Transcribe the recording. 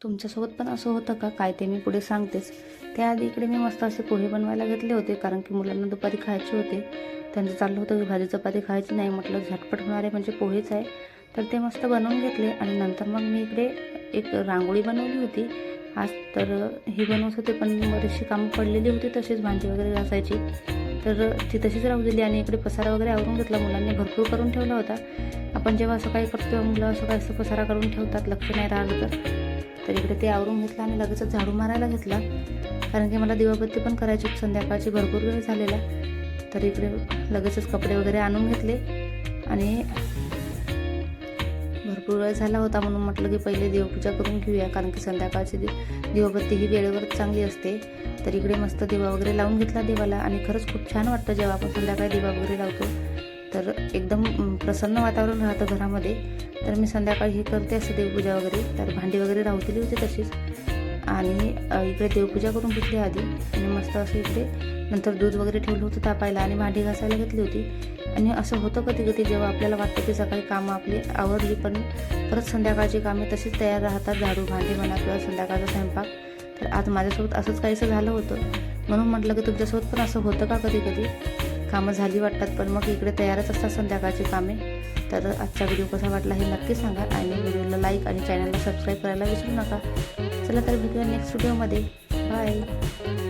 तुमच्यासोबत पण असं होतं का काय ते मी पुढे सांगतेच. त्याआधी इकडे मी मस्त असे पोहे बनवायला घेतले होते, कारण की मुलांना दुपारी खायचे होते. त्यांचं चाललं होतं की भाजी चपाती खायची नाही, म्हटलं झटपट होणारे म्हणजे पोहेच आहे. तर ते मस्त बनवून घेतले आणि नंतर मग मी इकडे एक रांगोळी बनवली होती आज. तर ही बनवत होते, पण बरीचशी कामं पडलेली होती तशीच भांडी वगैरे घासायची, तर ती तशीच राहू दिली. आणि इकडे पसारा वगैरे आवरून घेतला, मुलांनी भरपूर करून ठेवला होता. आपण जेव्हा असं काही करतो तेव्हा मुलं असं काही असं पसारा करून ठेवतात, लक्ष नाही राहिलं तर इकडे ते आवरून घेतलं आणि लगेचच झाडू मारायला घेतला, कारण की मला दिवाबत्ती पण करायची होती संध्याकाळची, भरपूर वेळ झालेला. तर इकडे लगेचच कपडे वगैरे आणून घेतले आणि भरपूर वेळ झाला होता म्हणून म्हटलं की पहिले देवपूजा करून घेऊया, कारण की संध्याकाळची दिवाबत्ती ही वेळेवरच चांगली असते. तर इकडे मस्त दिवा वगैरे लावून घेतला देवाला आणि खरंच खूप छान वाटतं जेव्हा आपण संध्याकाळी दिवा वगैरे लावतो, तर एकदम प्रसन्न वातावरण राहतं घरामध्ये. तर मी संध्याकाळी हे करते असं देवपूजा वगैरे. तर भांडी वगैरे राहतेली होती तशीच, आणि इकडे देवपूजा करून घेतली आधी आणि मस्त असं इकडे नंतर दूध वगैरे ठेवलं होतं तापायला आणि भांडी घासायला घेतली होती. आणि असं होतं कधी कधी जेव्हा आपल्याला वाटतं की सकाळी कामं आपली आवरली, पण परत संध्याकाळची कामे तशीच तयार राहतात, झाडू भांडी म्हणा किंवा संध्याकाळचा स्वयंपाक. तर आज माझ्यासोबत असंच काहीसं झालं होतं, म्हणून म्हटलं की तुमच्यासोबत पण असं होतं का कधी कधी कामं झाली वाटतात पण मग इकडे तयारच असतात संध्याकाळची कामे. तर आजचा व्हिडिओ कसा वाटला हे नक्की सांगा आणि व्हिडिओला लाईक आणि चॅनलला सबस्क्राईब करायला विसरू नका. चला तर भेटूया नेक्स्ट व्हिडिओमध्ये. बाय.